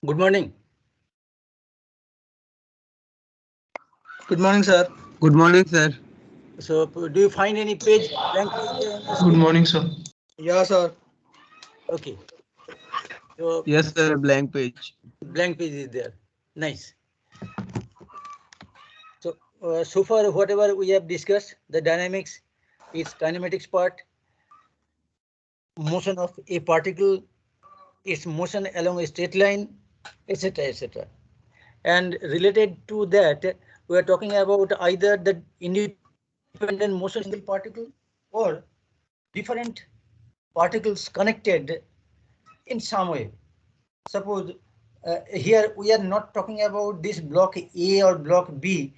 Good morning. Good morning, sir. Good morning, sir. So, do you find any page blank page in the Good screen? morning, sir. Yeah, sir. Okay. So, Yes, sir. Blank page. blank page is there. Nice. So, so far, whatever we have discussed, the dynamics, its kinematics part, motion of a particle, its motion along a straight line, etc., etc. And related to that, we are talking about either the independent motion of a single particle or different particles connected in some way. Suppose here we are not talking about this block A or block B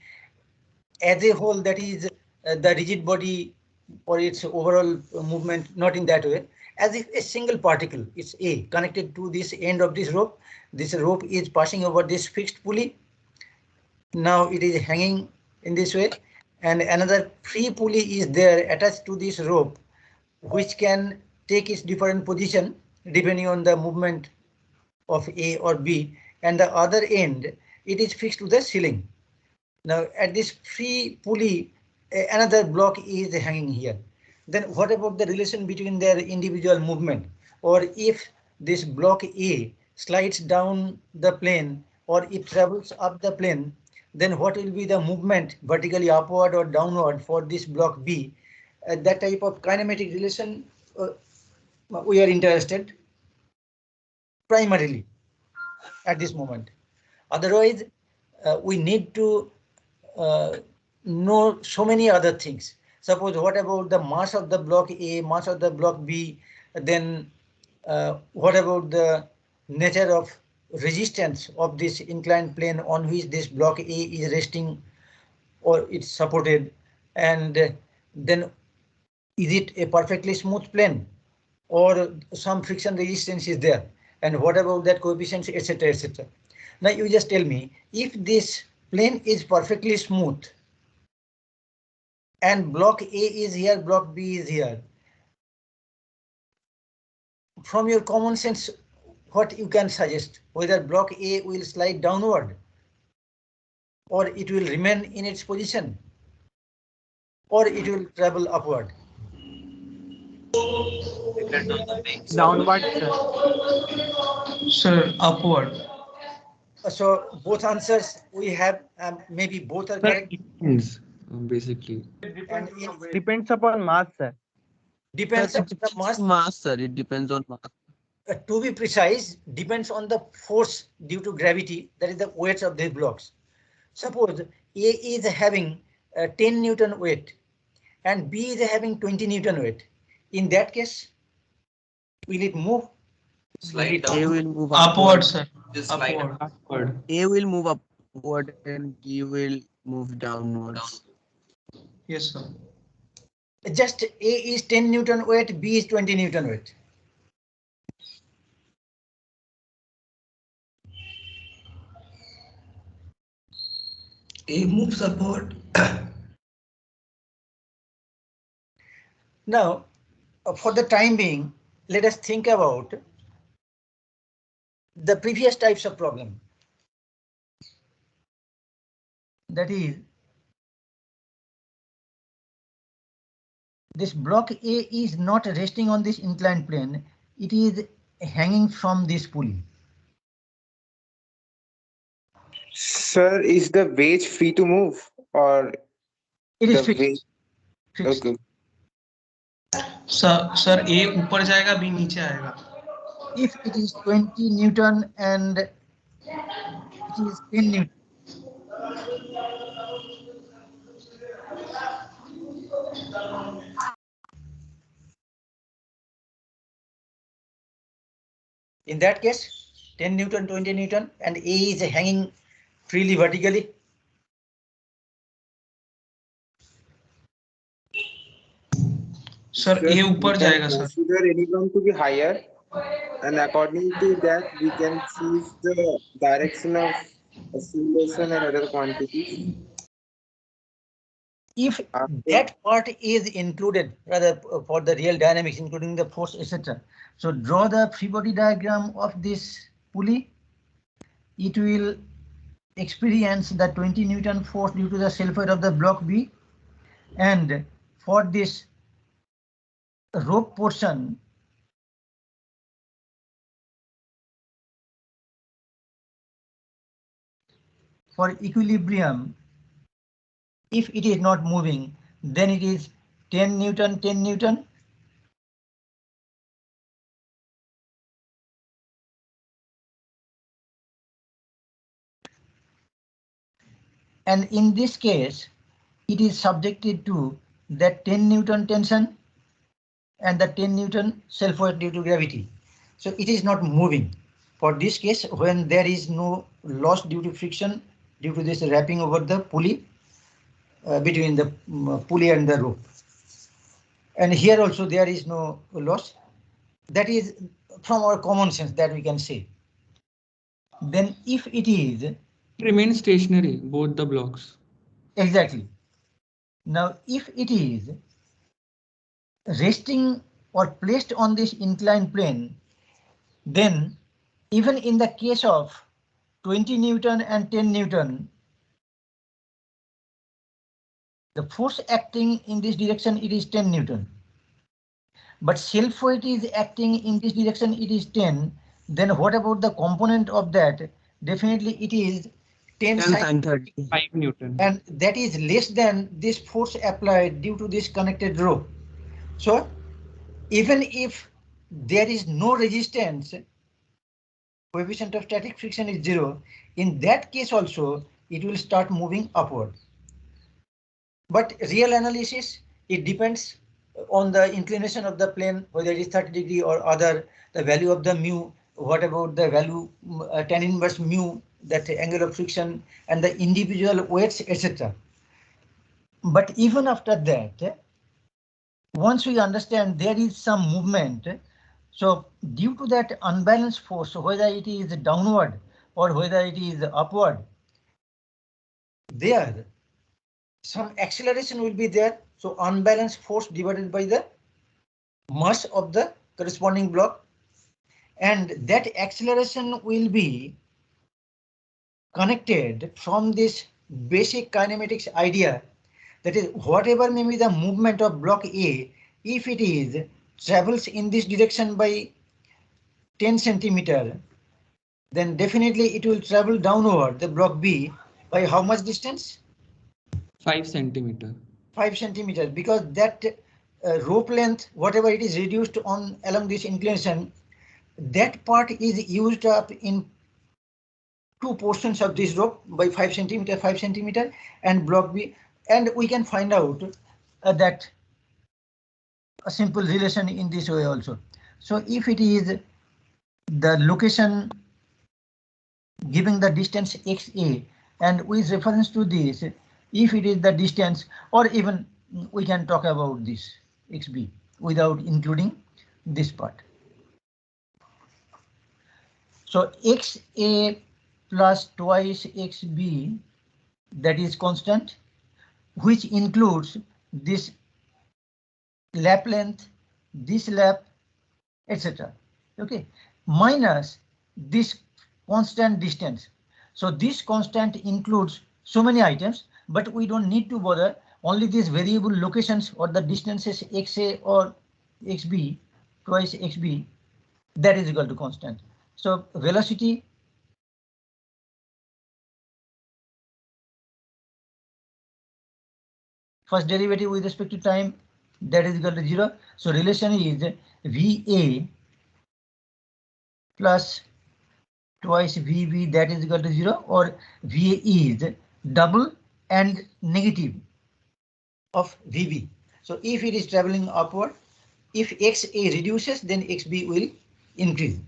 as a whole, that is the rigid body or its overall movement, not in that way. As if a single particle, it's A, connected to this end of this rope. This rope is passing over this fixed pulley. Now it is hanging in this way, and another free pulley is there attached to this rope, which can take its different position depending on the movement of A or B, and the other end it is fixed to the ceiling. Now at this free pulley, another block is hanging here. Then what about the relation between their individual movement? Or if this block A slides down the plane or it travels up the plane, then what will be the movement vertically upward or downward for this block B? That type of kinematic relation we are interested primarily at this moment. Otherwise, we need to know so many other things. Suppose what about the mass of the block A, mass of the block B, then what about the nature of resistance of this inclined plane on which this block A is resting or it's supported, and then is it a perfectly smooth plane or some friction resistance is there, and what about that coefficients, etc., etc. Now you just tell me, if this plane is perfectly smooth and block A is here, block B is here, from your common sense, what you can suggest, whether block A will slide downward or it will remain in its position or it will travel upward? Downward, sir. Sir, upward. So both answers we have, maybe both are Sir, correct. Depends, basically. And Depends upon mass, sir. depends Sir, on it the depends mass. on mass, sir. It depends on mass. To be precise, depends on the force due to gravity, that is the weights of these blocks. Suppose A is having 10 Newton weight and B is having 20 Newton weight. In that case, will it move? Slide A down. will move upward, upward. sir. Just slide Upward. Upward. A will move upward and B will move downwards. down. Yes, sir. Just A is 10 Newton weight, B is 20 Newton weight. A moves upward. Now, for the time being, let us think about the previous types of problem. That is, this block A is not resting on this inclined plane, it is hanging from this pulley. Sir, is the wage free to move or It is the wage? fixed. Fixed. Okay. Sir A ऊपर जाएगा, B नीचे आएगा. If it is 20 Newton and it is 10 Newton. In that case, 10 Newton, 20 Newton, and A is hanging freely vertically. Sir, A ऊपर we can जाएगा, sir. consider anyone to be higher, and according to that, we can choose the direction of acceleration and other quantities. If that part is included, rather for the real dynamics, including the force, etc. So draw the free body diagram of this pulley. it will experience the 20 Newton force due to the self weight of the block B, and for this rope portion, for equilibrium, if it is not moving, then it is 10 Newton, 10 Newton. And in this case, it is subjected to that 10 Newton tension and the 10 Newton self weight due to gravity. So it is not moving. For this case, when there is no loss due to friction, due to this wrapping over the pulley between the pulley and the rope. And here also there is no loss. That is from our common sense that we can say. Then if it is, remain stationary, both the blocks. Exactly. Now, if it is resting or placed on this inclined plane, then even in the case of 20 Newton and 10 Newton, the force acting in this direction, it is 10 Newton. But self weight is acting in this direction, it is 10. Then what about the component of that? Definitely it is 10 sin 30. 5 Newton. And that is less than this force applied due to this connected rope. So even if there is no resistance, coefficient of static friction is 0. In that case also, it will start moving upward. But real analysis, it depends on the inclination of the plane, whether it is 30 degree or other, the value of the mu, what about the value tan inverse mu, that angle of friction, and the individual weights, etc. But even after that, once we understand there is some movement, so due to that unbalanced force, whether it is downward or whether it is upward, there some acceleration will be there. So unbalanced force divided by the mass of the corresponding block, and that acceleration will be connected from this basic kinematics idea, that is whatever may be the movement of block A, if it is travels in this direction by 10 centimeter, then definitely it will travel downward the block B by how much distance? 5 centimeter. 5 centimeters, because that rope length, whatever it is reduced on along this inclination, that part is used up in two portions of this rope by 5 centimeter, and block B, and we can find out that a simple relation in this way also. So if it is the location giving the distance XA, and with reference to this, if it is the distance, or even we can talk about this XB without including this part. So XA plus twice XB, that is constant, which includes this lap length, this lap, etc. Okay, minus this constant distance. So this constant includes so many items, but we don't need to bother. Only these variable locations or the distances XA or XB, twice XB, that is equal to constant. So velocity, first derivative with respect to time, that is equal to 0. So relation is VA plus twice VB, that is equal to 0, or VA is double and negative of VB. So if it is traveling upward, if XA reduces, then XB will increase.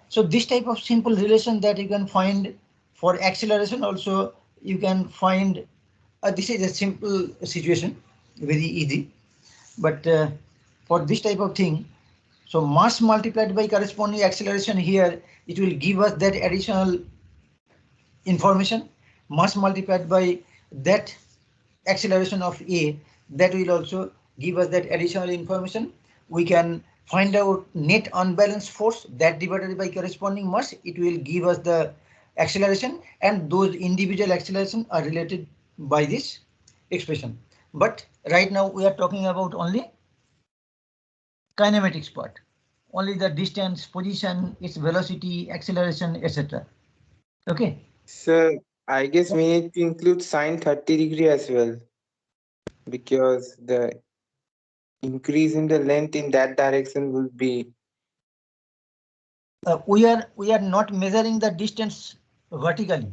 So this type of simple relation that you can find for acceleration also, you can find this is a simple situation, very easy. But for this type of thing, so mass multiplied by corresponding acceleration here, it will give us that additional information. Mass multiplied by that acceleration of A, that will also give us that additional information. We can find out net unbalanced force, that divided by corresponding mass, it will give us the acceleration, and those individual acceleration are related by this expression. But right now we are talking about only kinematics part, only the distance, position, its velocity, acceleration, etc. Okay. So I guess we need to include sine 30° as well, because the increase in the length in that direction will be. We are not measuring the distance vertically.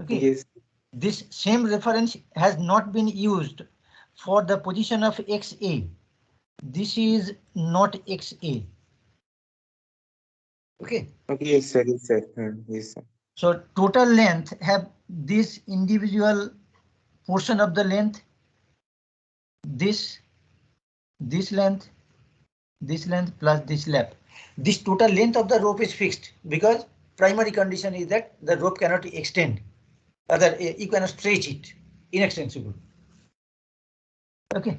Okay. Yes. This same reference has not been used for the position of XA. This is not XA. Okay. Okay. Yes, sir. Yes, sir. Yes, sir. So total length have this individual portion of the length, this length plus this lap. This total length of the rope is fixed because primary condition is that the rope cannot extend. Other you cannot stretch it, inextensible. Okay.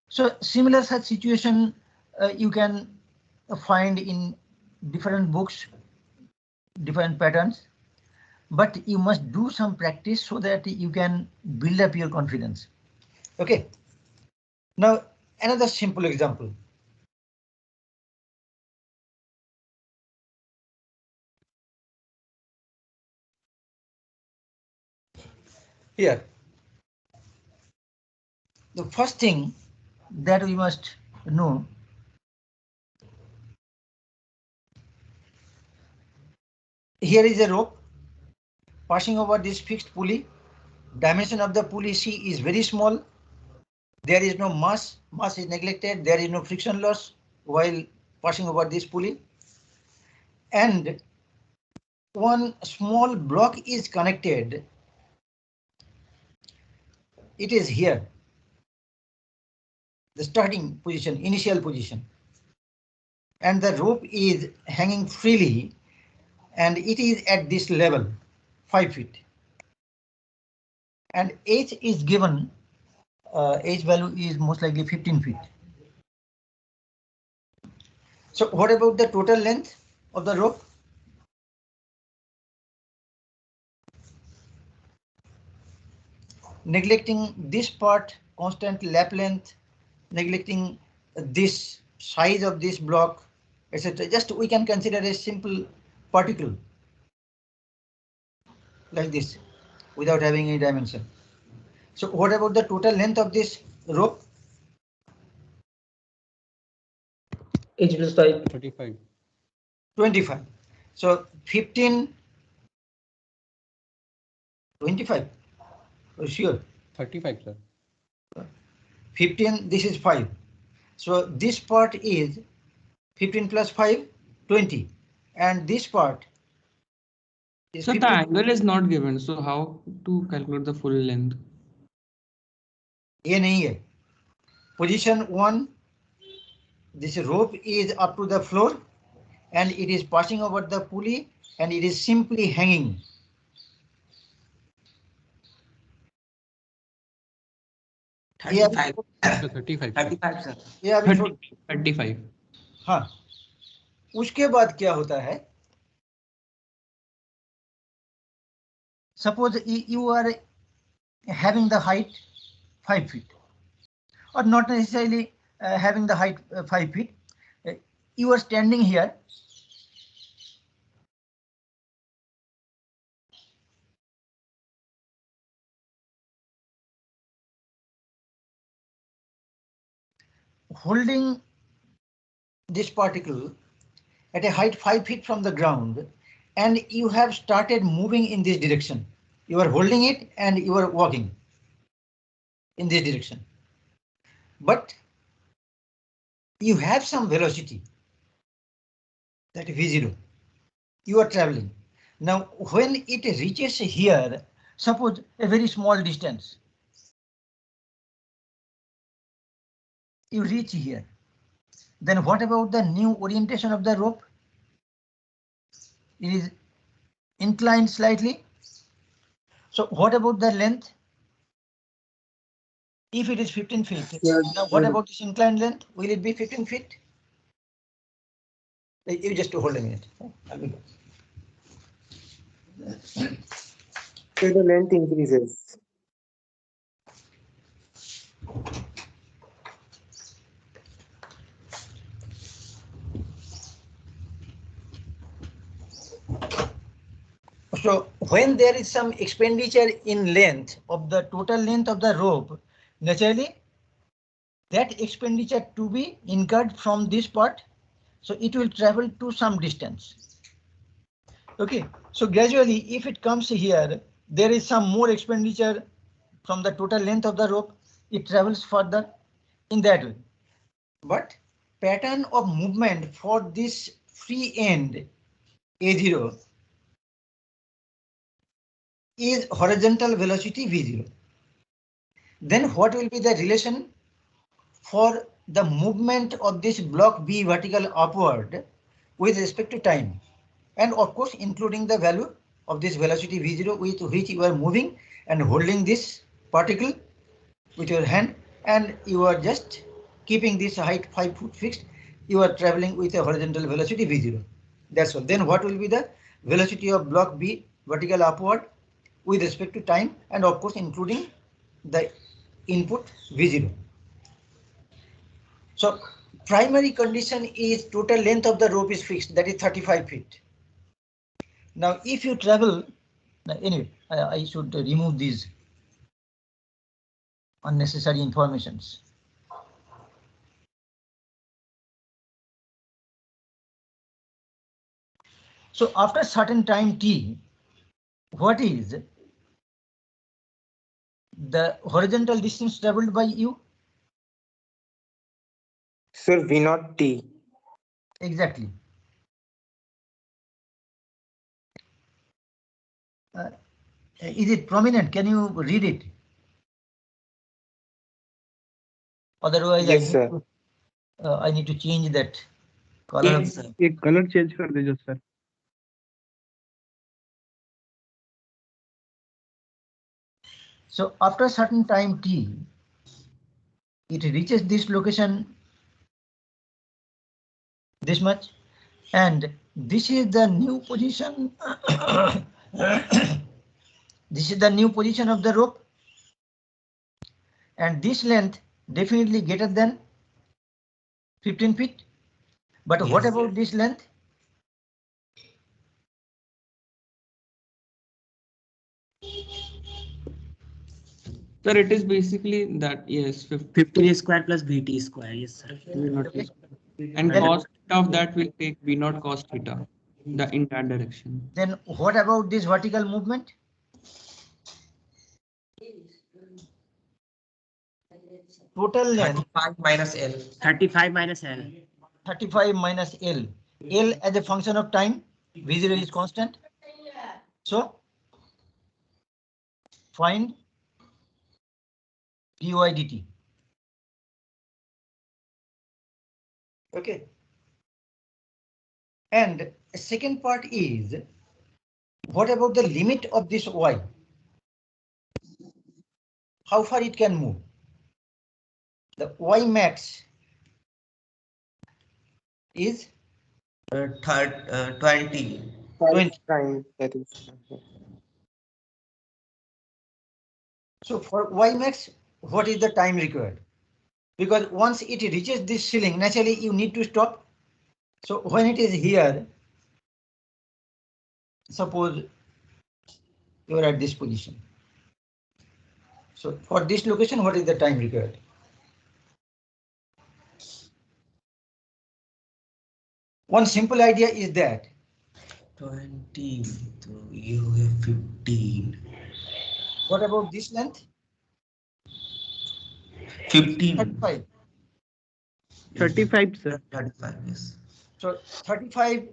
So similar such situation you can find in different books, different patterns, but you must do some practice so that you can build up your confidence. Okay. Now another simple example. Here, the first thing that we must know, here is a rope passing over this fixed pulley. Dimension of the pulley C is very small. There is no mass. Mass is neglected. There is no friction loss while passing over this pulley. And one small block is connected. It is here. The starting position, initial position. And the rope is hanging freely. And it is at this level, 5 feet. And H is given, H value is most likely 15 feet. So what about the total length of the rope? Neglecting this part, constant lap length, neglecting this size of this block, etc. Just we can consider a simple particle like this without having any dimension. So what about the total length of this rope? H plus 5. 35. 25. So 15, 25. Oh, sure. 35, sir. 15, this is 5. So this part is 15 plus 5, 20. And this part is So the 15. angle is not given. So how to calculate the full length? ये नहीं है. Position 1, this rope is up to the floor and it is passing over the pulley and it is simply hanging. Yeah, 35. 35, sir. yeah, 35. हाँ. उसके बाद क्या होता है? Suppose you are having the height 5 feet, or not necessarily having the height 5 feet. You are standing here. Holding this particle at a height 5 feet from the ground, and you have started moving in this direction. You are holding it and you are walking in this direction. But you have some velocity, that V0. You are traveling. Now, when it reaches here, suppose a very small distance, you reach here. Then what about the new orientation of the rope? It is inclined slightly. So what about the length? If it is 15 feet, now what about this inclined length? Will it be 15 feet? You just hold a minute. I'll be back. So the length increases. So when there is some expenditure in length of the total length of the rope, naturally that expenditure to be incurred from this part. So it will travel to some distance. Okay, so gradually if it comes here, there is some more expenditure from the total length of the rope, it travels further in that way. But pattern of movement for this free end A0 is horizontal velocity V0. Then what will be the relation for the movement of this block B vertical upward with respect to time? And of course, including the value of this velocity V0 with which you are moving and holding this particle with your hand, and you are just keeping this height 5 foot fixed. You are traveling with a horizontal velocity V0. That's all. Then what will be the velocity of block B vertical upward with respect to time, and of course including the input V0. So primary condition is total length of the rope is fixed, that is 35 feet. Now if you travel, anyway, I should remove these unnecessary informations. So after certain time t, what is the horizontal distance traveled by you? Sir, V0 T. Exactly. Is it prominent? Can you read it? Otherwise, Yes, sir. I need to change that color. एक color change कर दीजिए sir. So after certain time t, it reaches this location this much, and this is the new position. This is the new position of the rope, and this length definitely greater than 15 feet. But Yes. what about this length? Sir, it is basically that, yes, 15 square plus VT square. Yes, sir. Okay. and Then- cost of that will take V naught cos theta, in that direction. Then what about this vertical movement? Total length 35 minus L. 35 minus L. 35 minus L. L as a function of time, V0 is constant. So find dy dt. Okay. And the second part is, what about the limit of this y? How far it can move? The y max is 20. 20. Time, that is. So for y max, what is the time required? Because once it reaches this ceiling, naturally you need to stop. So when it is here, suppose you are at this position. So for this location, what is the time required? One simple idea is that 20. So you have 15. what about this length? 15. 35. 35 sir. 35, yes. So 35,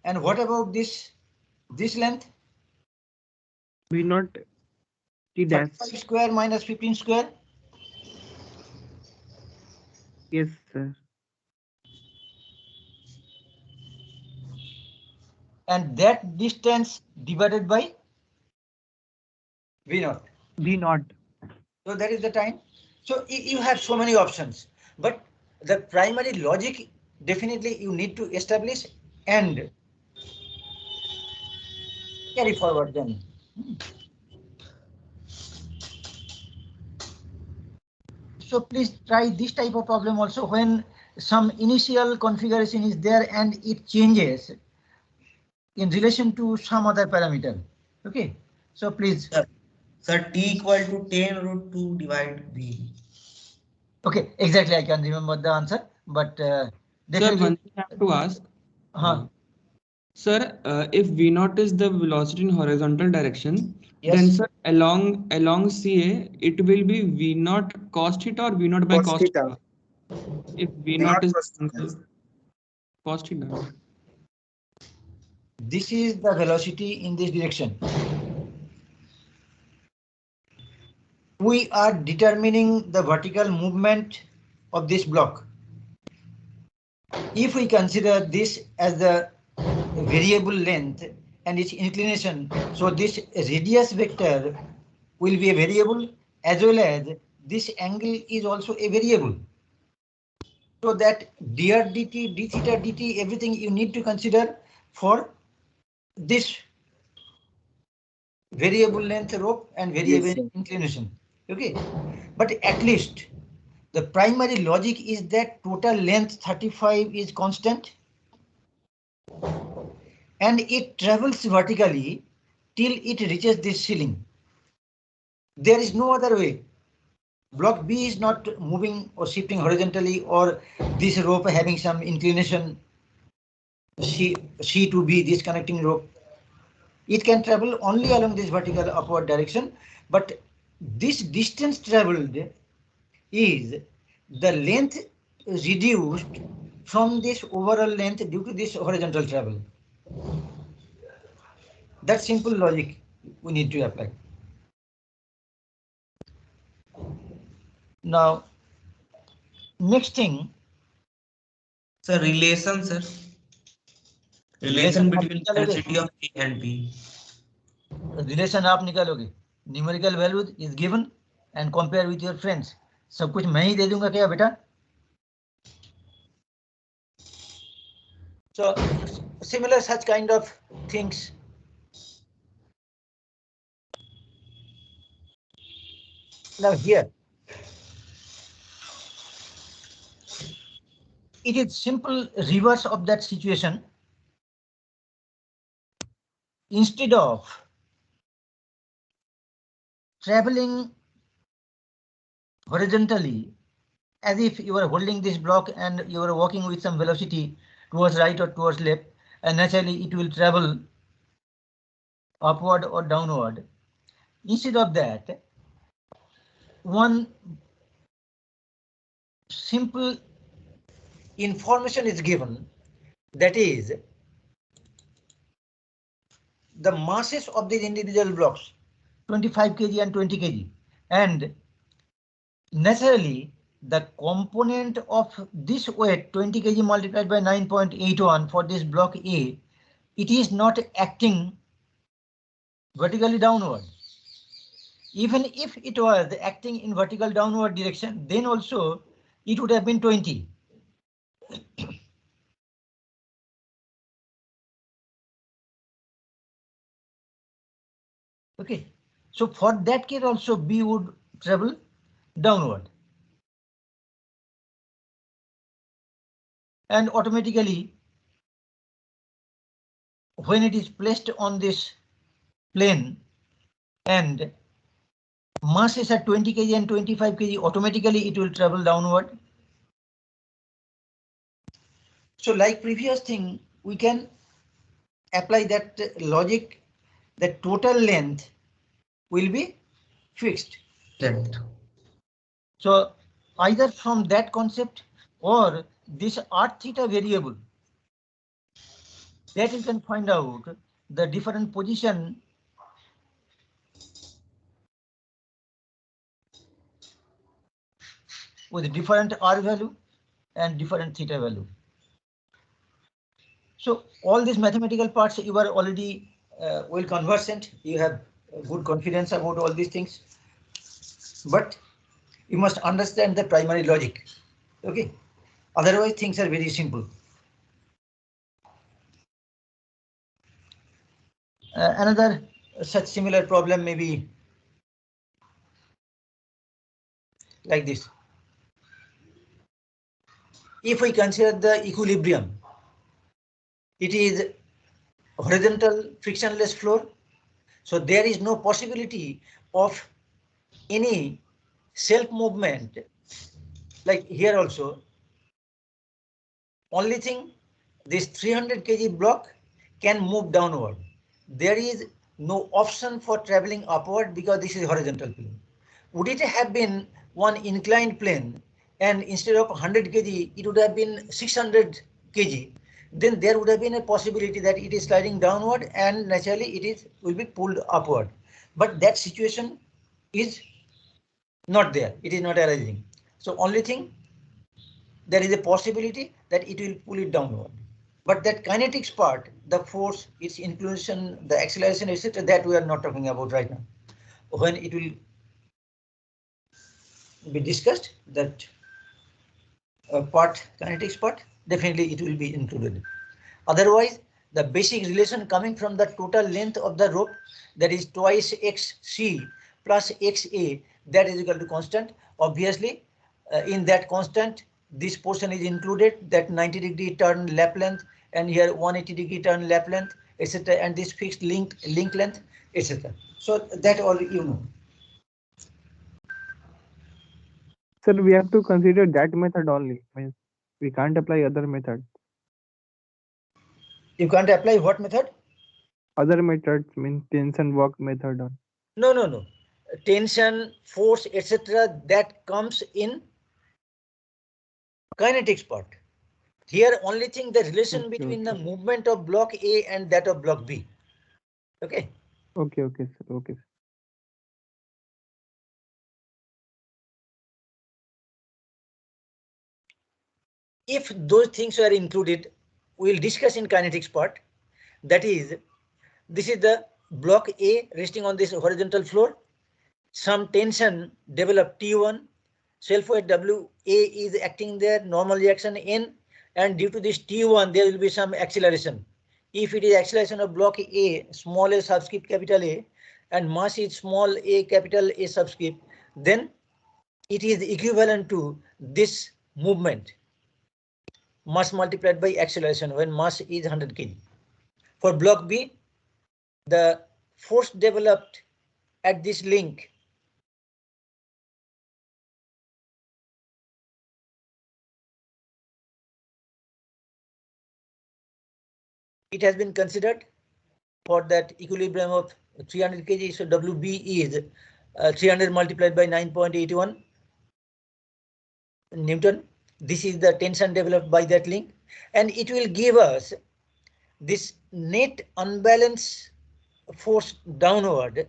and what about this length? V0 T dash. 35 square minus 15 square. Yes sir. And that distance divided by V0. V0. So that is the time. So you have so many options, but the primary logic definitely you need to establish, and carry forward then. So please try this type of problem also when some initial configuration is there and it changes in relation to some other parameter. Okay, so please. Sir, T equal to 10 root 2 divide B. Okay, exactly. I can remember the answer, but Sir, definitely. one thing I have to ask. Sir, if V naught is the velocity in horizontal direction, Yes. then sir, along CA, it will be V naught cos theta or V naught by cos theta. If V naught is cos theta. This is the velocity in this direction. We are determining the vertical movement of this block. If we consider this as the variable length and its inclination, so this radius vector will be a variable as well as this angle is also a variable. So that dr dt, d theta dt, everything you need to consider for this variable length rope and variable inclination. Okay, but at least the primary logic is that total length 35 is constant and it travels vertically till it reaches this ceiling. There is no other way. Block B is not moving or shifting horizontally, or this rope having some inclination C to B, this connecting rope. It can travel only along this vertical upward direction, but this distance traveled is the length reduced from this overall length due to this horizontal travel. That simple logic we need to apply. Now, next thing. Sir, relation, sir. Relation between density of A and B. Relation आप निकालोगे. Numerical value is given and compare with your friends. सब कुछ मैं ही दे दूंगा क्या बेटा? So similar such kind of things. Now here, it is simple reverse of that situation. Instead of traveling horizontally, as if you are holding this block and you are walking with some velocity towards right or towards left, and naturally it will travel upward or downward. Instead of that, one simple information is given, that is the masses of these individual blocks, 25 kg and 20 kg, and naturally the component of this weight 20 kg multiplied by 9.81 for this block A, it is not acting vertically downward. Even if it was acting in vertical downward direction, then also it would have been 20. Okay, so for that case also B would travel downward. And automatically, when it is placed on this plane and mass is at 20 kg and 25 kg, automatically it will travel downward. So like previous thing, we can apply that logic, that total length will be fixed. Length. So either from that concept or this r theta variable, that you can find out the different position with different r value and different theta value. So all these mathematical parts you are already well conversant. You have good confidence about all these things, but you must understand the primary logic. Okay, otherwise things are very simple. Another such similar problem may be like this. If we consider the equilibrium, it is horizontal frictionless floor, so there is no possibility of any self movement like here also. Only thing, this 300 kg block can move downward. There is no option for traveling upward because this is horizontal plane. Would it have been one inclined plane and instead of 100 kg it would have been 600 kg, then there would have been a possibility that it is sliding downward and naturally will be pulled upward. But that situation is not there. It is not arising. So only thing, there is a possibility that it will pull it downward. But that kinetics part, the force, its inclusion, the acceleration, etc., that we are not talking about right now. When it will be discussed, that kinetics part, definitely it will be included. Otherwise, the basic relation coming from the total length of the rope, that is twice xc plus xa, that is equal to constant. Obviously, in that constant, this portion is included, that 90-degree turn lap length, and here 180-degree turn lap length, etc., and this fixed link length, etc. So that all you know. Sir, we have to consider that method only. Means we can't apply other method. You can't apply what method? Other methods means tension work method. No. Tension, force, etc., that comes in kinetics part. Here only thing, the relation between the movement of block A and that of block B. Okay. Okay, sir. Okay. If those things are included, we'll discuss in kinetics part. That is, this is the block A resting on this horizontal floor. Some tension developed T1, self weight WA is acting there, normal reaction N, and due to this T1 there will be some acceleration. If it is acceleration of block A, small a subscript capital A, and mass is small a capital A subscript, then it is equivalent to this movement, mass multiplied by acceleration, when mass is 100 kg. For block B, the force developed at this link it has been considered for that equilibrium of 300 kg. So WB is 300 multiplied by 9.81 Newton. This is the tension developed by that link, and it will give us this net unbalance force downward,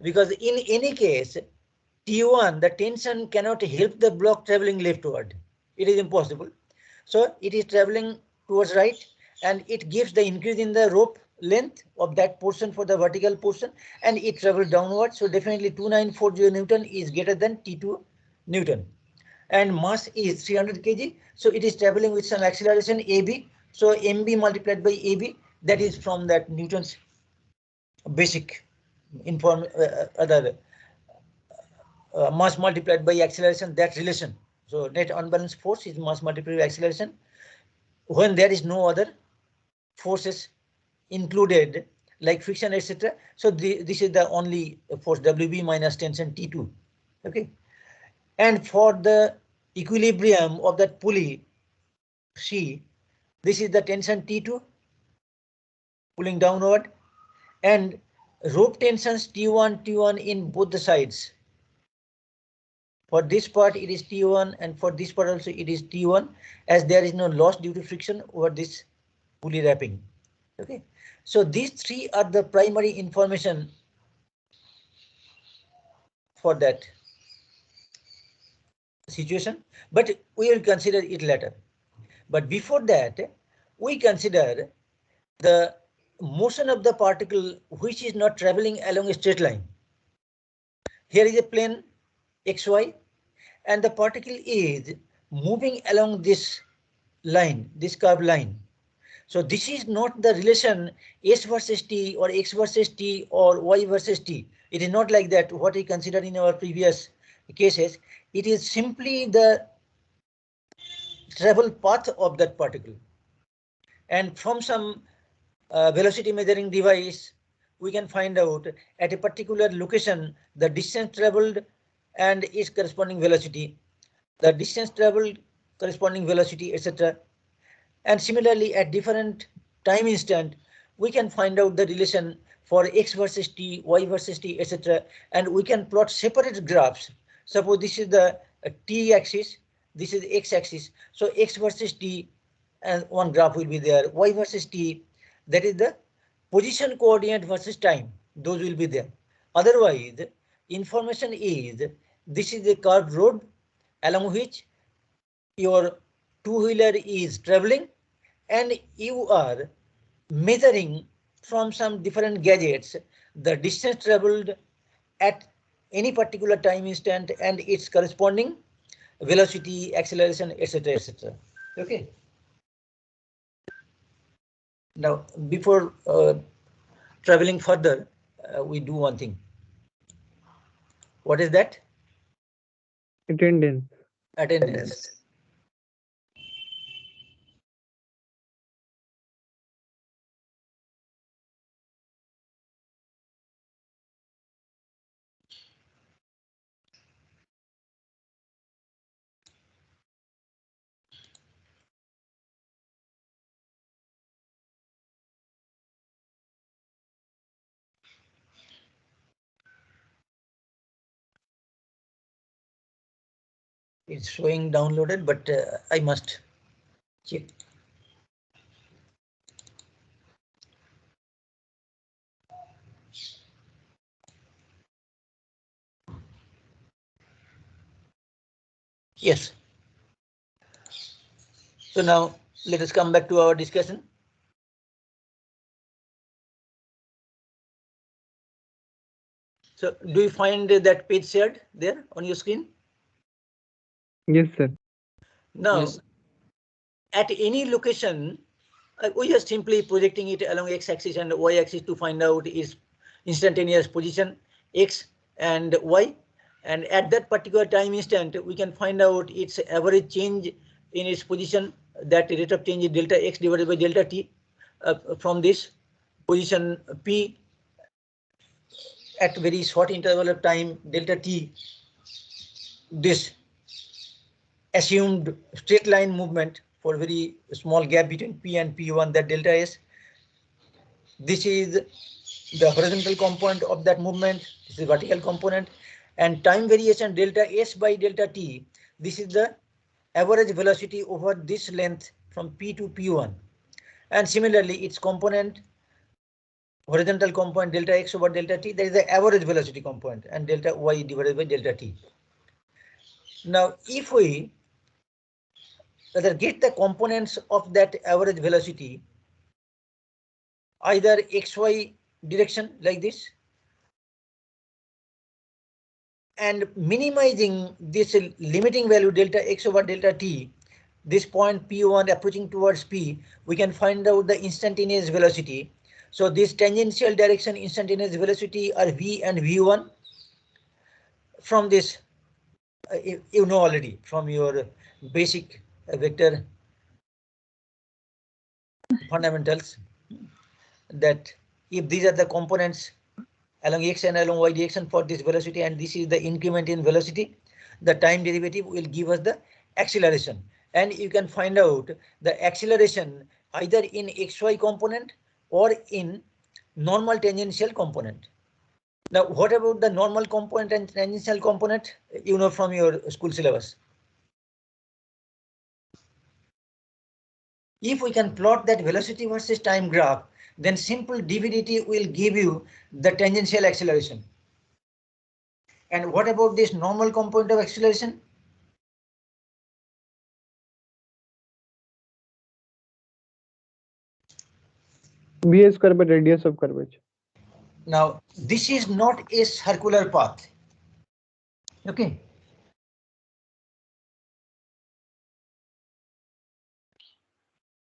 because in any case T1, the tension cannot help the block traveling leftward. It is impossible. So it is traveling towards right, and it gives the increase in the rope length of that portion for the vertical portion, and it travels downward. So definitely 2940 Newton is greater than T2 Newton. And mass is 300 kg. So it is traveling with some acceleration AB. So MB multiplied by AB, that is from that Newton's basic mass multiplied by acceleration, that relation. So net unbalanced force is mass multiplied by acceleration when there is no other forces included like friction, etc. So this is the only force WB minus tension T2. Okay. And for the equilibrium of that pulley C, this is the tension T2 pulling downward, and rope tensions T1 in both the sides. For this part it is T1, and for this part also it is T1, as there is no loss due to friction over this pulley wrapping. Okay, so these three are the primary information for that situation, but we will consider it later. But before that, we consider the motion of the particle which is not traveling along a straight line. Here is a plane XY, and the particle is moving along this line, this curved line. So this is not the relation S versus T or X versus T or Y versus T. It is not like that, what we considered in our previous cases. It is simply the travel path of that particle. And from some velocity measuring device, we can find out at a particular location the distance traveled and its corresponding velocity, the distance traveled, corresponding velocity, etc. And similarly, at different time instant, we can find out the relation for X versus T, Y versus T, etc. And we can plot separate graphs. Suppose this is the T axis, this is X axis. So X versus T, and one graph will be there. Y versus T, that is the position coordinate versus time. Those will be there. Otherwise, information is this is a curved road along which your two-wheeler is traveling, and you are measuring from some different gadgets the distance traveled at any particular time instant and its corresponding velocity, acceleration, etc., etc. Okay. Now, before traveling further, we do one thing. What is that? Attendance. Attendance. It's showing downloaded, but I must check. Yes. So now let us come back to our discussion. So do you find that page shared there on your screen? Yes, sir. Now, Yes. at any location, we are simply projecting it along x-axis and y-axis to find out its instantaneous position x and y. And at that particular time instant, we can find out its average change in its position. That rate of change is delta x divided by delta t. From this position P at very short interval of time delta t, this assumed straight line movement for very small gap between P and P1, that delta S. This is the horizontal component of that movement. This is vertical component, and time variation delta S by delta T. This is the average velocity over this length from P to P1. And similarly, its component, horizontal component delta X over delta T, that is the average velocity component, and delta Y divided by delta T. Now, if we get the components of that average velocity, either xy direction like this, and minimizing this limiting value delta x over delta t, this point P1 approaching towards P, we can find out the instantaneous velocity. So this tangential direction instantaneous velocity are V and V1. From this, you know already from your basic vector fundamentals, that if these are the components along x and along y direction for this velocity, and this is the increment in velocity, the time derivative will give us the acceleration. And you can find out the acceleration either in xy component or in normal tangential component. Now, what about the normal component and tangential component? You know from your school syllabus. If we can plot that velocity versus time graph, then simple dvdt will give you the tangential acceleration. And what about this normal component of acceleration? B square by radius of curvature. Now, this is not a circular path. Okay.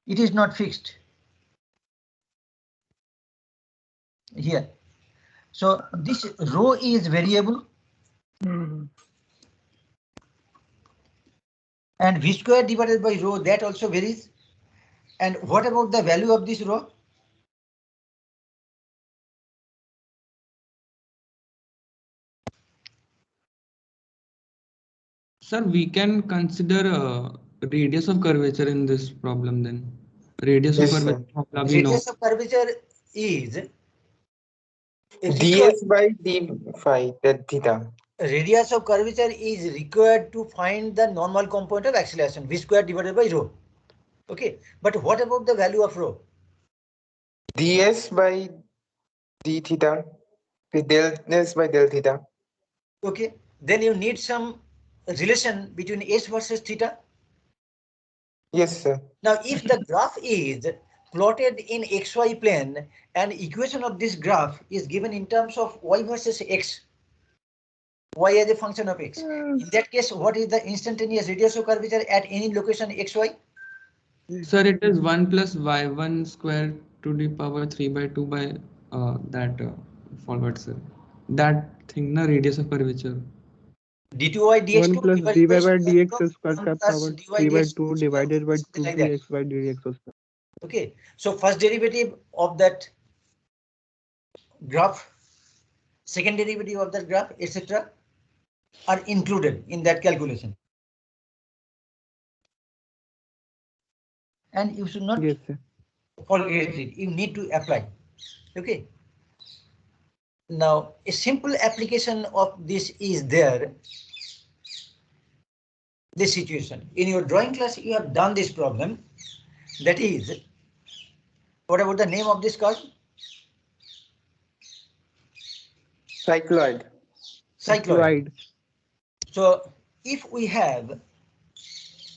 It is not fixed. here. So this rho is variable. And v square divided by rho, that also varies. And what about the value of this rho? Sir, we can consider radius of curvature in this problem then. Radius of Yes, sir. curvature formula we know. Radius of curvature is ds by d phi that theta. radius of curvature is required to find the normal component of acceleration, v square divided by rho. Okay, but what about the value of rho? ds by d theta, del s by del theta. Okay, then you need some relation between s versus theta. Yes, sir. Now, if the graph is plotted in xy plane and equation of this graph is given in terms of y versus x, y as a function of x. In that case, what is the instantaneous radius of curvature at any location xy? Sir, it is 1 plus y1 square to the power 3 by 2 by that forward, sir. That thing, na radius of curvature. d2y dx2 1 plus dy divided by by dx square square of 1 cap plus power dy 3 by dx 2 divided by something like 2 that. x by dx square. Okay, so first derivative of that graph, second derivative of that graph, etc. are included in that calculation. And you should not Yes, sir. forget it. You need to apply. Okay. Now, a simple application of this is there. This situation. In your drawing class, you have done this problem. That is, what about the name of this curve? Cycloid. Cycloid. So, if we have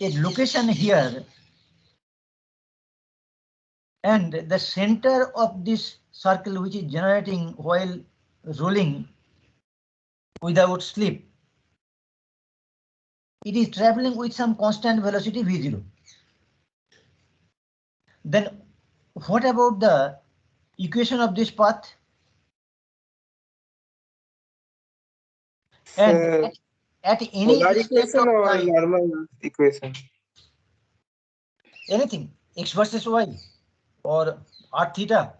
a location here and the center of this circle which is generating while rolling without slip, it is traveling with some constant velocity v0. Then what about the equation of this path? And at any Polar instant equation of or time, normal equation? anything, x versus y or r theta,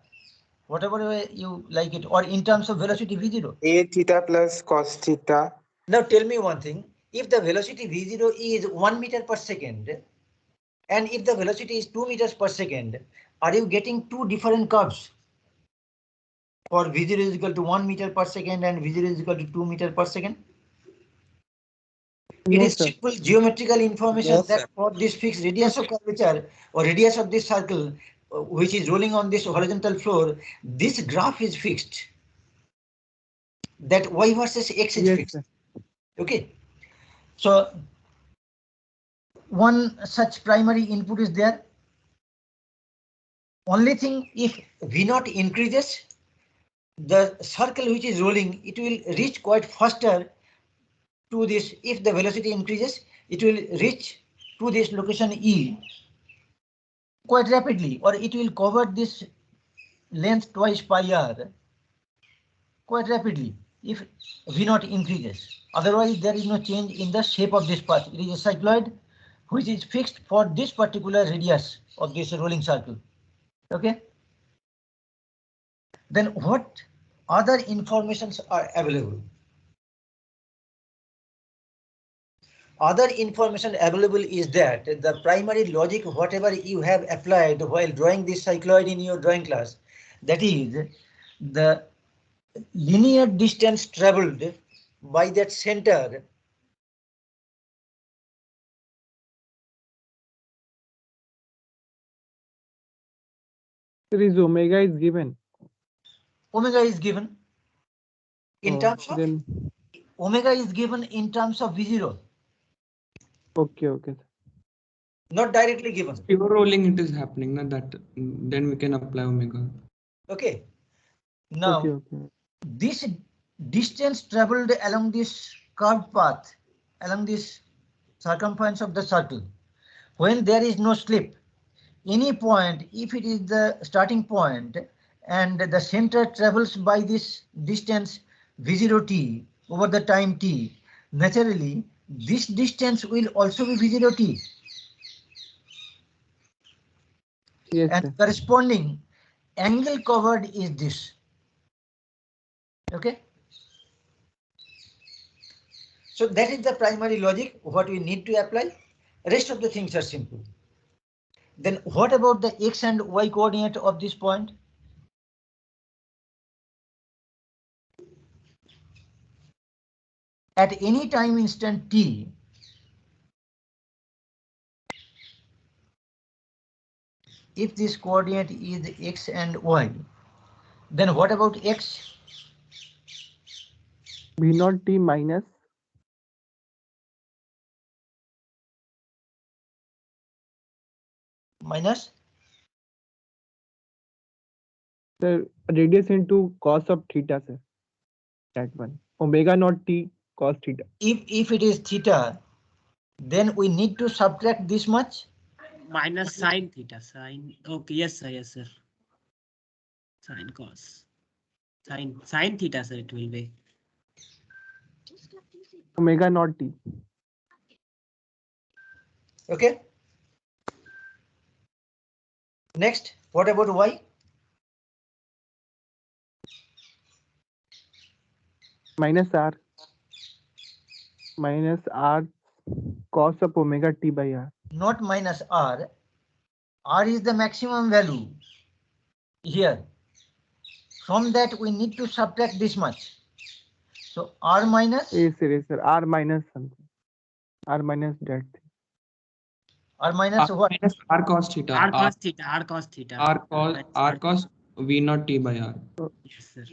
whatever way you like it, or in terms of velocity v0. A theta plus cos theta. Now tell me one thing, if the velocity v0 is 1 meter per second, and if the velocity is 2 meters per second, are you getting two different curves? For v0 is equal to 1 meter per second and v0 is equal to 2 meter per second? It No, is sir. simple geometrical information No, that sir. for this fixed radius of curvature or radius of this circle, which is rolling on this horizontal floor, this graph is fixed. That y versus x is Yes, fixed. sir. Okay. So one such primary input is there. Only thing, if v0 increases, the circle which is rolling, it will reach quite faster to this. If the velocity increases, it will reach to this location E quite rapidly, or it will cover this length twice pi r quite rapidly if v0 increases. Otherwise, there is no change in the shape of this path. It is a cycloid which is fixed for this particular radius of this rolling circle. Okay. Then what other informations are available? Other information available is that the primary logic, whatever you have applied while drawing this cycloid in your drawing class, that is the linear distance traveled by that center There is omega is given. omega is given in terms of Then omega is given in terms of v0. okay, okay. Not directly given. Pure rolling it is happening, na that then we can apply omega. Okay. Now, Okay. this distance traveled along this curved path, along this circumference of the circle, when there is no slip, any point, if it is the starting point and the center travels by this distance v0 t over the time t, naturally this distance will also be v0 t. Yes, And sir. corresponding angle covered is this. Okay. So that is the primary logic, what we need to apply. Rest of the things are simple. Then what about the x and y coordinate of this point? At any time instant t, if this coordinate is x and y, then what about x? V0 t minus Minus the radius into cos of theta, sir. That one. Omega naught t cos theta. if it is theta, then we need to subtract this much. Minus sine theta, sine. Okay, yes, sir, yes, sir. Sine cos. Sine theta, sir, it will be. Omega naught t. Okay. Next, what about y? Minus r. Minus r cos of omega t by r. Not minus r. R is the maximum value here. From that, we need to subtract this much. So r minus. Yes, sir. Yes, sir. R minus something. R minus that thing. R minus what? Minus r cos theta. R cos theta. R cos theta. R cos v naught t by r. Yes, sir.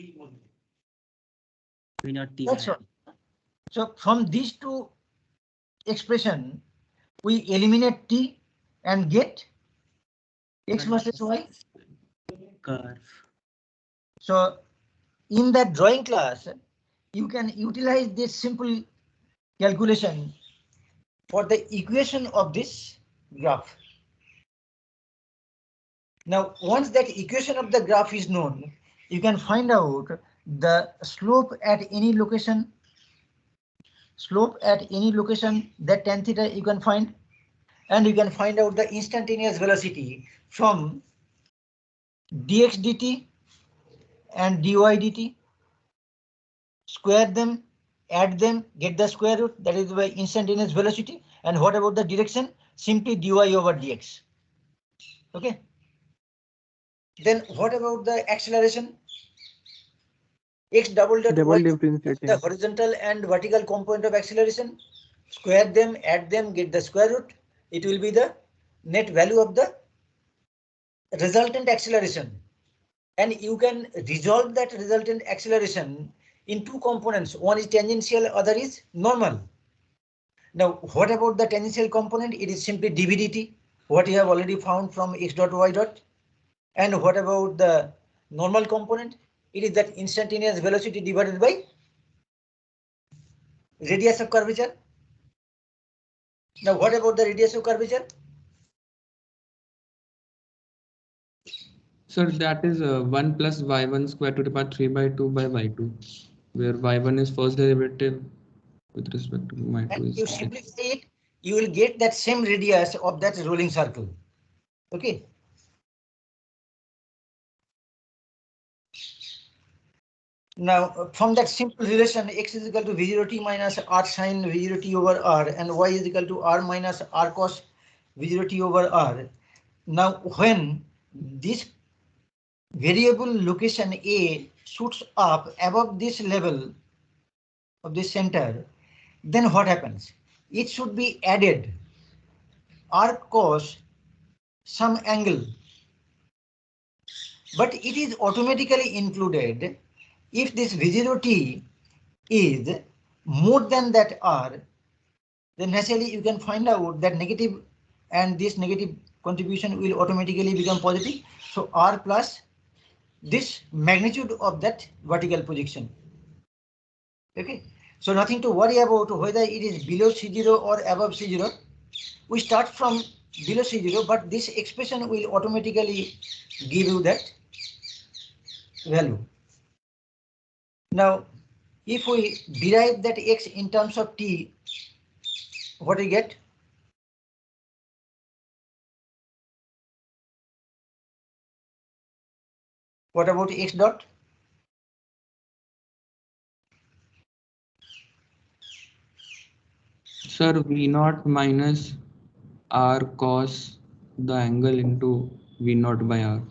V naught t. That's all. So from these two expression, we eliminate t and get x versus y. Curve. So in that drawing class, you can utilize this simple calculation for the equation of this graph. Now, once that equation of the graph is known, you can find out the slope at any location. Slope at any location, that tan theta you can find, and you can find out the instantaneous velocity from dx dt and dy dt. Square them, add them, get the square root, that is the instantaneous velocity. And what about the direction? Simply dy over dx. Okay. Then what about the acceleration? X double dot Double y, differentiating. the horizontal and vertical component of acceleration. Square them, add them, get the square root. It will be the net value of the resultant acceleration. And you can resolve that resultant acceleration in two components. One is tangential, other is normal. Now, what about the tangential component? It is simply dv dt, what you have already found from x dot y dot. And what about the normal component? It is that instantaneous velocity divided by radius of curvature. Now, what about the radius of curvature? So that is 1 plus y1 square to the power 3 by 2 by y2, where y1 is first derivative with respect to y2 And is you simplify it, you will get that same radius of that rolling circle. Okay. Now, from that simple relation, x is equal to v0 t minus r sine v0 t over r, and y is equal to r minus r cos v0 t over r. Now, when this variable location A shoots up above this level of the center, then what happens? It should be added r cos some angle, but it is automatically included if this v0 t is more than that r. Then naturally you can find out that negative and this negative contribution will automatically become positive. So r plus this magnitude of that vertical projection. Okay, so nothing to worry about whether it is below C0 or above C0. We start from below C0, but this expression will automatically give you that value. Now, if we derive that x in terms of t, what do we get? What about x dot? Sir, V0 minus R cos the angle into V0 by R.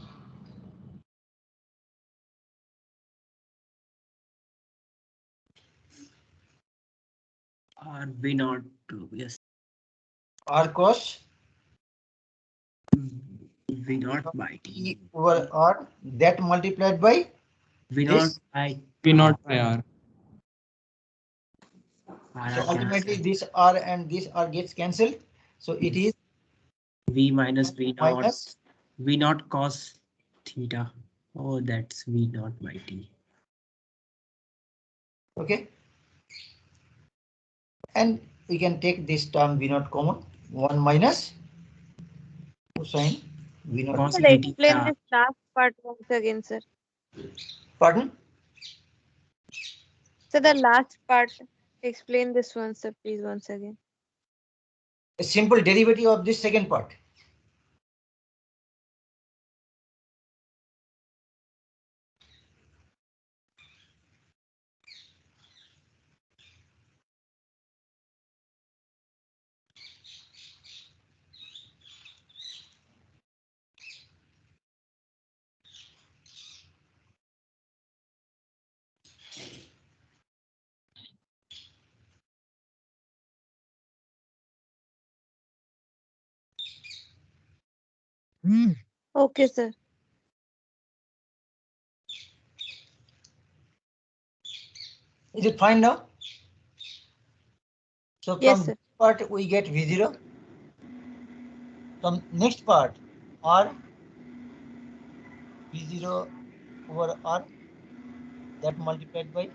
Or V0, yes. R cos V0 by t T. over R, that multiplied by V0 this. by V0 by R. R So are ultimately cancelled. this R and this R gets cancelled. So it is V minus V0. minus V0 cos theta. Oh, that's V0 by T. okay. And we can take this term V0 common, 1 minus cosine V0. Cos Sir, VT. explain this last part once again, sir. Pardon? So the last part, explain this one, sir, please, once again. A simple derivative of this second part. Okay, sir. Is it fine now? So Yes, from sir. this part we get V0. From next part, R V0 over R, that multiplied by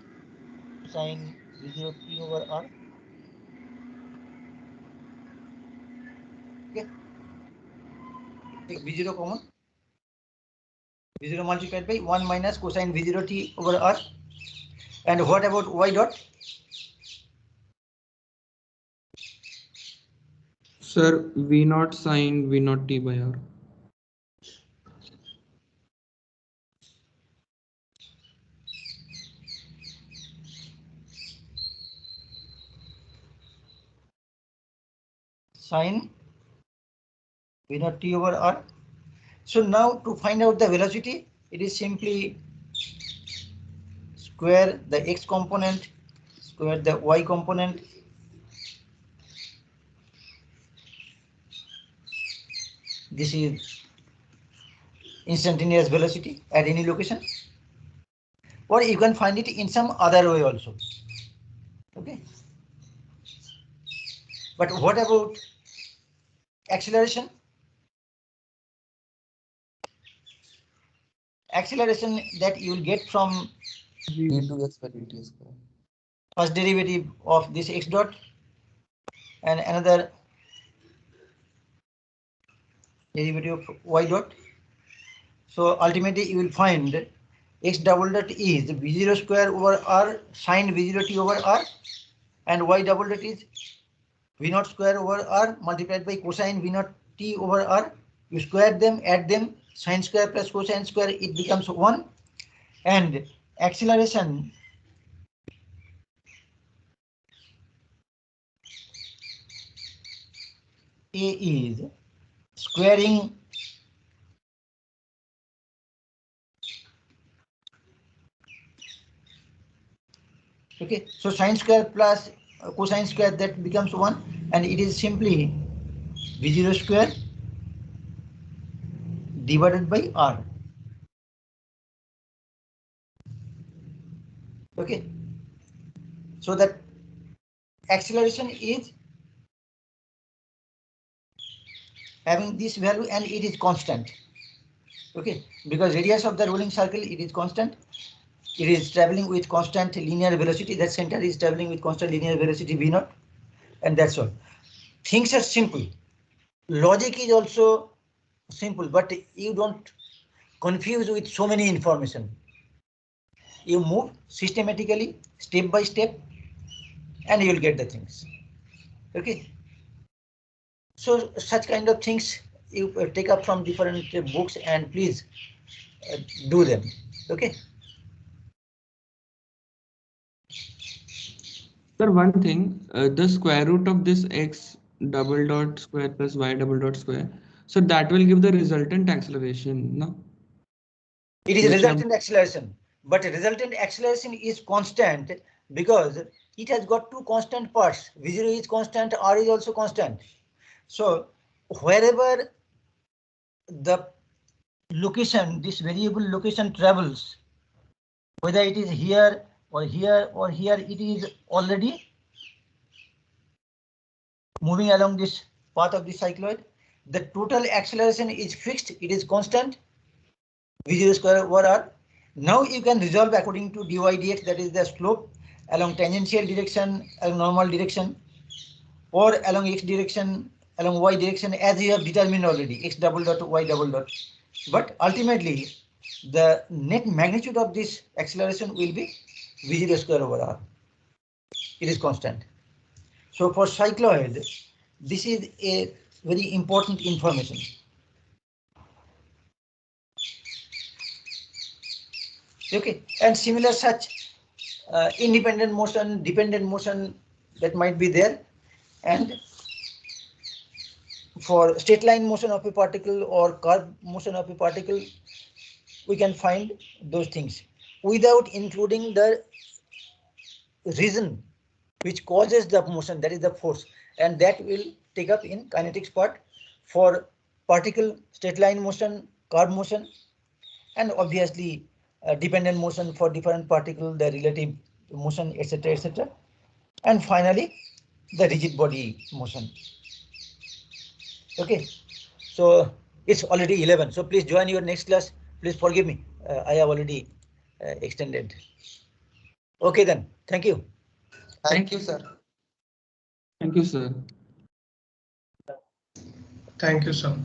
sine V0 t over R. Okay. Take V0 common. V0 multiplied by 1 minus cosine V0 t over R. And what about y dot? Sir, V0 sin V0 T by R. Sine V0 t over R. So now to find out the velocity, it is simply square the x component, square the y component. This is instantaneous velocity at any location. Or you can find it in some other way also. Okay. But what about acceleration? Acceleration that you will get from d2x by dt square. first derivative of this x dot and another derivative of y dot. So ultimately you will find x double dot is v0 square over r sine v0 t over r, and y double dot is v0 square over r multiplied by cosine v0 t over r. You square them, add them, sine square plus cosine square, it becomes 1. And acceleration A is squaring okay, so sine square plus cosine square, that becomes 1, and it is simply v0 square divided by r. Okay, so that acceleration is having this value and it is constant. Okay, because radius of the rolling circle, it is constant. It is traveling with constant linear velocity. That center is traveling with constant linear velocity v0, and that's all. Things are simple. Logic is also simple, but you don't confuse with so many information. You move systematically, step by step, and you will get the things. Okay. So such kind of things you take up from different books and please do them. Okay. Sir, one thing, the square root of this x double dot square plus y double dot square, so that will give the resultant acceleration, no? It is resultant acceleration, but resultant acceleration is constant because it has got two constant parts. V0 is constant, R is also constant. So wherever the location, this variable location travels, whether it is here or here or here, it is already moving along this path of the cycloid. The total acceleration is fixed, it is constant, V0 square over R. Now you can resolve according to dy dx, that is the slope along tangential direction, along normal direction, or along x direction, along y direction, as you have determined already, x double dot, y double dot. But ultimately, the net magnitude of this acceleration will be V0 square over R. It is constant. So for cycloid, this is a very important information. Okay, and similar such independent motion, dependent motion that might be there, and for straight line motion of a particle or curved motion of a particle, we can find those things without including the reason which causes the motion, that is the force, and that will take up in kinetics part for particle, straight line motion, curved motion, and obviously dependent motion for different particle, the relative motion, etc., etc. And finally, the rigid body motion. Okay, so it's already 11. So please join your next class. Please forgive me. I have already extended. Okay then. Thank you. Thank you, sir. Thank you, sir. Thank you, sir.